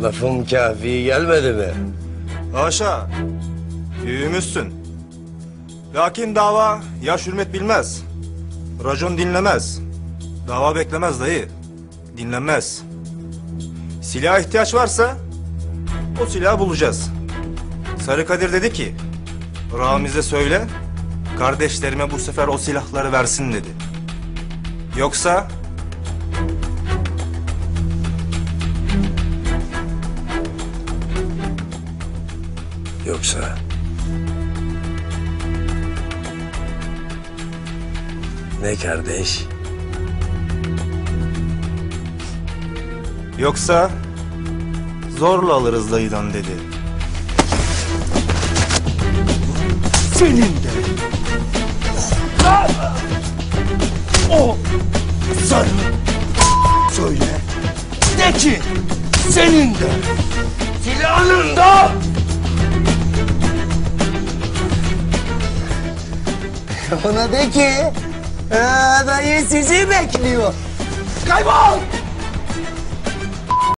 Lafım kafi gelmedi mi? Haşa, büyüğümüzsün. Lakin dava yaş hürmet bilmez. Racon dinlemez. Dava beklemez dayı. Dinlenmez. Silaha ihtiyaç varsa o silahı bulacağız. Sarı Kadir dedi ki, Ramiz'e söyle, kardeşlerime bu sefer o silahları versin dedi. Yoksa... Yoksa... Ne kardeş? Yoksa zorla alırız dayıdan dedi. Senin de. O sarı söyle. De ki senin de. Silahının da. Ona de ki dayı sizi bekliyor. Kaybol!